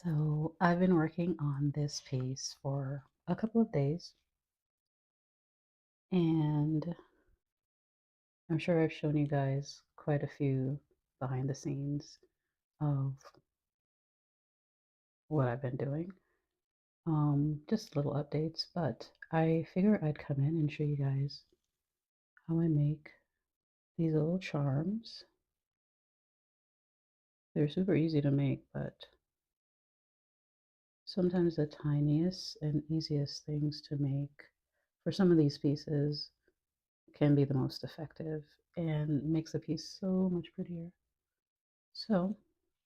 So I've been working on this piece for a couple of days, and I'm sure I've shown you guys quite a few behind the scenes of what I've been doing. Just little updates, but I figure I'd come in and show you guys how I make these little charms. They're super easy to make, but sometimes the tiniest and easiest things to make for some of these pieces can be the most effective and makes the piece so much prettier. So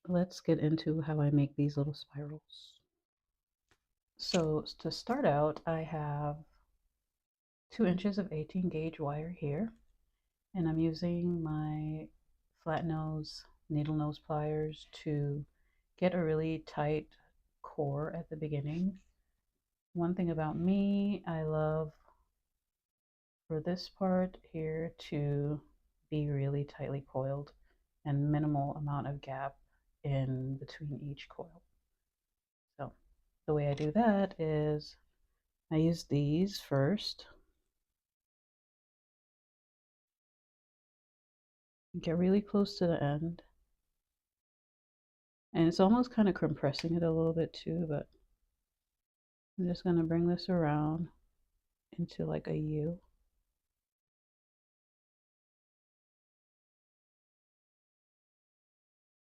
let's get into how I make these little spirals. So to start out, I have 2 inches of 18 gauge wire here, and I'm using my flat nose needle nose pliers to get a really tight core at the beginning. One thing about me, I love for this part here to be really tightly coiled and minimal amount of gap in between each coil. So the way I do that is I use these first, get really close to the end, and it's almost kind of compressing it a little bit too, but I'm just going to bring this around into like a U.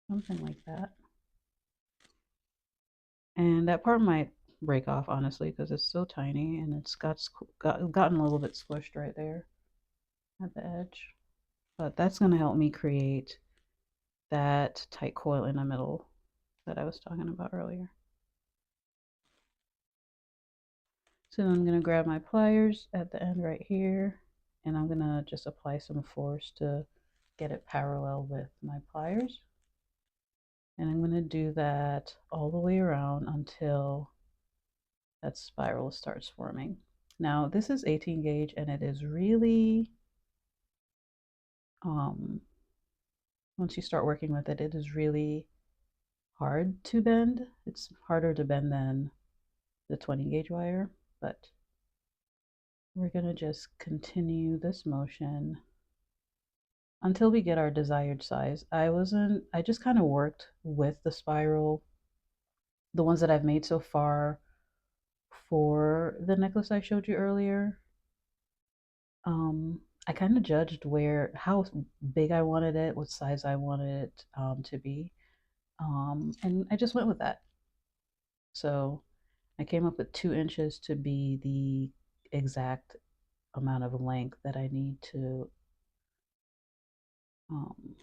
Something like that. And that part might break off, honestly, because it's so tiny and it's gotten a little bit squished right there at the edge. But that's going to help me create that tight coil in the middle that I was talking about earlier. So I'm going to grab my pliers at the end right here, and I'm going to just apply some force to get it parallel with my pliers. And I'm going to do that all the way around until that spiral starts forming. Now this is 18 gauge and it is really, once you start working with it, it is really hard to bend. It's harder to bend than the 20 gauge wire, but we're going to just continue this motion until we get our desired size. I just kind of worked with the spiral, the ones that I've made so far for the necklace I showed you earlier. I kind of judged how big I wanted it, what size I wanted it to be, and I just went with that. So I came up with 2 inches to be the exact amount of length that I need to um,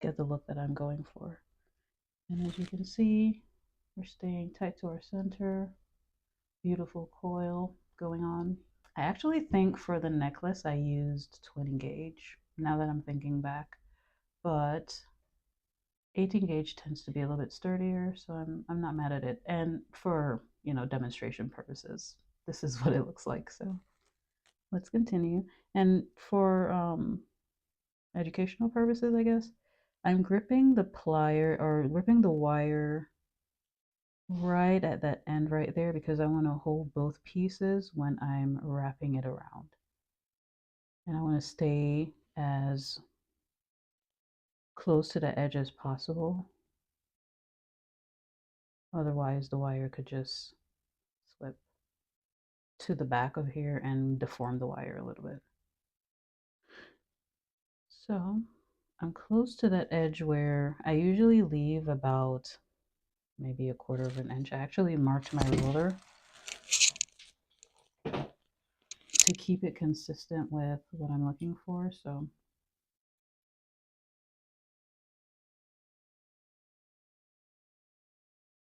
get the look that I'm going for. And as you can see, we're staying tight to our center. Beautiful coil going on. I actually think for the necklace I used 20 gauge, now that I'm thinking back, but 18 gauge tends to be a little bit sturdier, so I'm not mad at it. And for, demonstration purposes, this is what it looks like. So let's continue. And for educational purposes, I guess, I'm gripping the wire right at that end right there because I want to hold both pieces when I'm wrapping it around. And I want to stay as close to the edge as possible. Otherwise, the wire could just slip to the back of here and deform the wire a little bit. So I'm close to that edge where I usually leave about maybe 1/4 of an inch. I actually marked my ruler to keep it consistent with what I'm looking for. So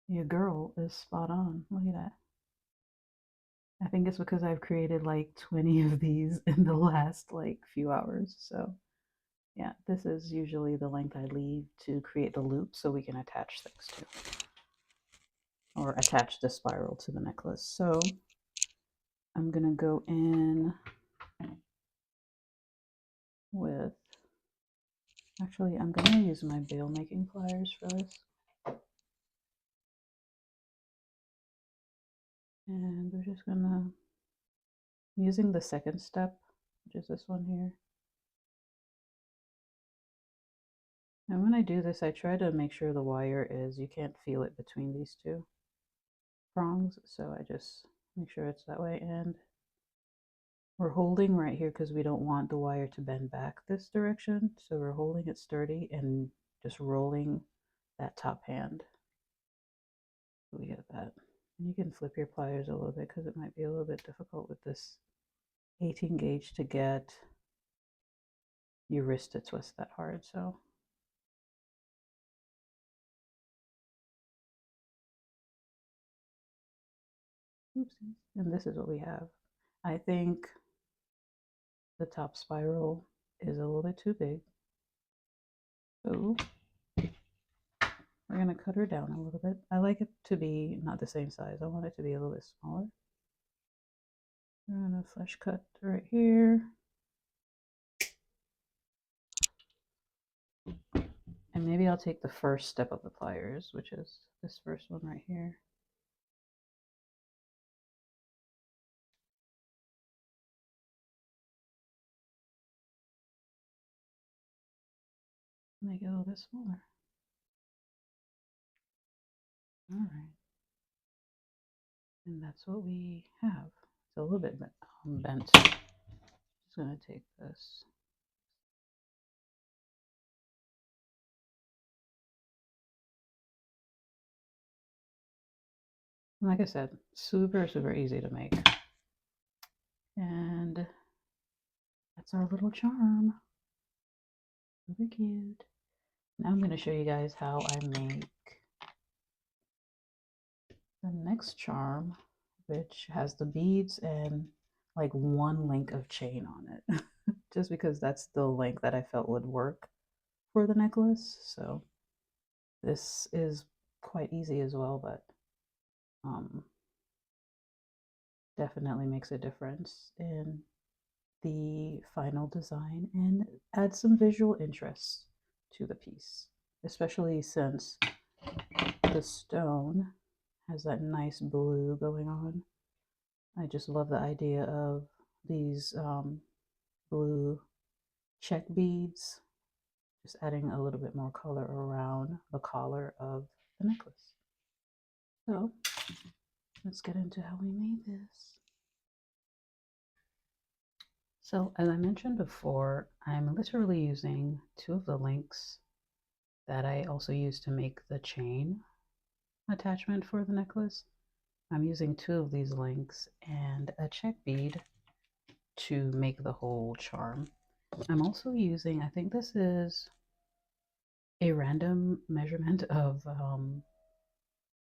your girl is spot on. Look at that. I think it's because I've created like 20 of these in the last like few hours. So yeah, this is usually the length I leave to create the loop so we can attach things to, or attach the spiral to the necklace. So I'm gonna go in with, actually I'm gonna use my bail making pliers for this. And we're just gonna, using the second step, which is this one here. And when I do this, I try to make sure the wire is, you can't feel it between these two prongs, so I just make sure it's that way. And we're holding right here because we don't want the wire to bend back this direction, so we're holding it sturdy and just rolling that top hand. So we get that. And you can flip your pliers a little bit because it might be a little bit difficult with this 18 gauge to get your wrist to twist that hard. So oopsies. And this is what we have. I think the top spiral is a little bit too big. So we're going to cut her down a little bit. I like it to be not the same size. I want it to be a little bit smaller. We're going to flesh cut right here. And maybe I'll take the first step of the pliers, which is this first one right here. Make it a little bit smaller. All right. And that's what we have. It's a little bit bent. Just going to take this. Like I said, super, super easy to make. And that's our little charm. Super cute. Now I'm going to show you guys how I make the next charm, which has the beads and like one link of chain on it. Just because that's the length that I felt would work for the necklace. So this is quite easy as well, but definitely makes a difference in the final design and add some visual interest to the piece, especially since the stone has that nice blue going on. I just love the idea of these blue check beads, just adding a little bit more color around the collar of the necklace. So let's get into how we made this. So as I mentioned before, I'm literally using two of the links that I also used to make the chain attachment for the necklace. I'm using two of these links and a check bead to make the whole charm. I'm also using, I think this is a random measurement of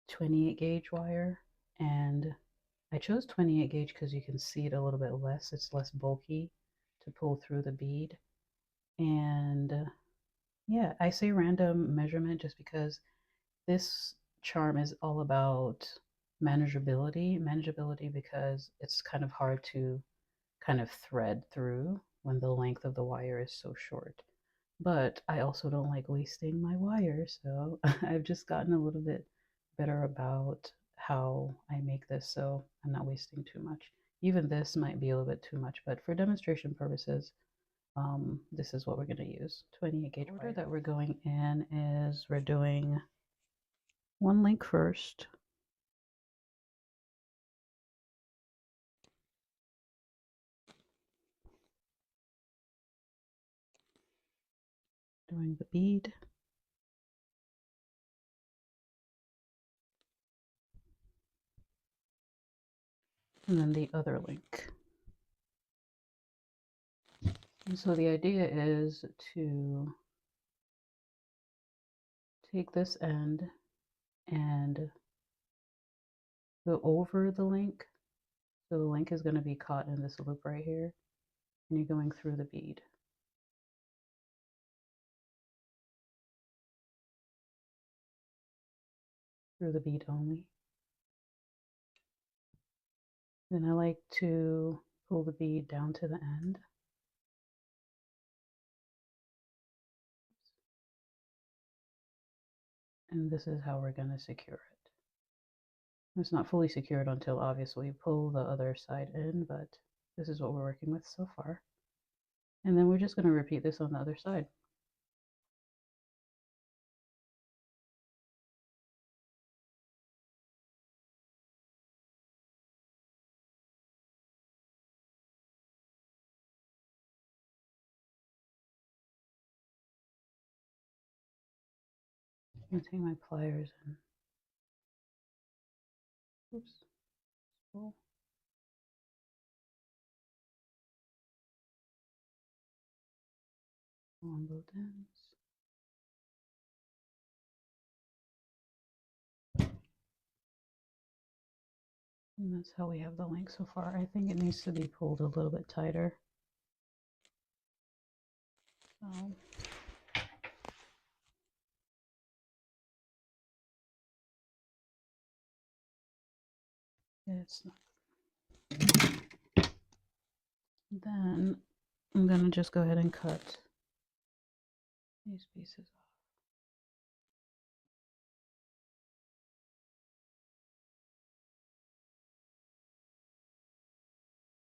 28 gauge wire, and I chose 28 gauge because you can see it a little bit less. It's less bulky to pull through the bead. And yeah, I say random measurement just because this charm is all about manageability because it's kind of hard to kind of thread through when the length of the wire is so short. But I also don't like wasting my wire, so I've just gotten a little bit better about how I make this so I'm not wasting too much. Even this might be a little bit too much, but for demonstration purposes, this is what we're going to use. 28 gauge order that we're going in is we're doing one link first, doing the bead, and then the other link. And so the idea is to take this end and go over the link. So the link is going to be caught in this loop right here, and you're going through the bead. Through the bead only. Then I like to pull the bead down to the end. And this is how we're going to secure it. It's not fully secured until obviously you pull the other side in, but this is what we're working with so far. And then we're just going to repeat this on the other side. I'm going to take my pliers and oops, pull. On both ends. And that's how we have the link so far. I think it needs to be pulled a little bit tighter. It's not. Then I'm going to just go ahead and cut these pieces off.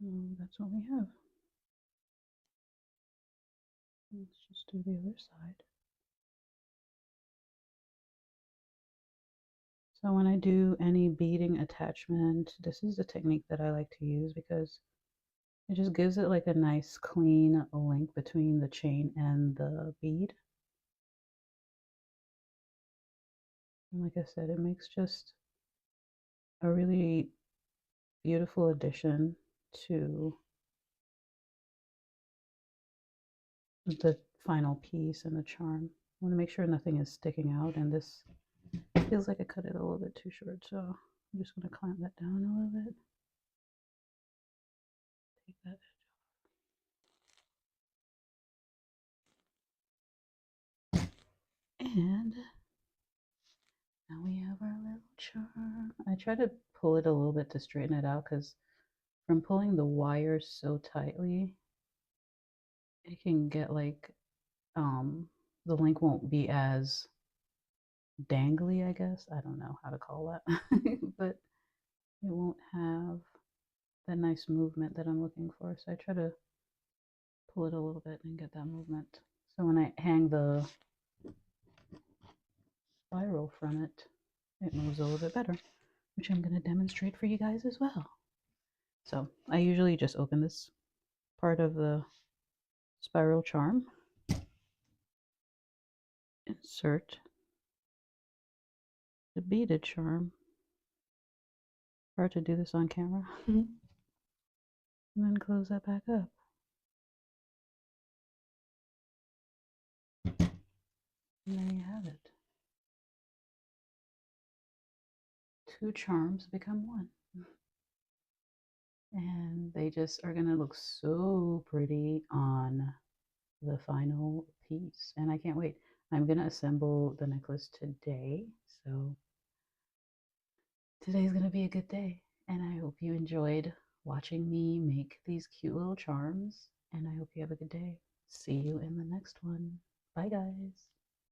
And that's what we have. Let's just do the other side. So when I do any beading attachment, this is the technique that I like to use because it just gives it like a nice clean link between the chain and the bead. And like I said, it makes just a really beautiful addition to the final piece and the charm. I want to make sure nothing is sticking out, and this feels like I cut it a little bit too short, so I'm just going to clamp that down a little bit. Take that edge off. And now we have our little charm. I try to pull it a little bit to straighten it out because from pulling the wires so tightly, it can get like the link won't be as dangly, I guess. I don't know how to call that, but it won't have that nice movement that I'm looking for. So I try to pull it a little bit and get that movement. So when I hang the spiral from it, it moves a little bit better, which I'm going to demonstrate for you guys as well. So I usually just open this part of the spiral charm, insert the beaded charm. Hard to do this on camera. And then close that back up. And there you have it. Two charms become one. And they just are going to look so pretty on the final piece. And I can't wait. I'm going to assemble the necklace today. So today's going to be a good day. And I hope you enjoyed watching me make these cute little charms. And I hope you have a good day. See you in the next one. Bye, guys.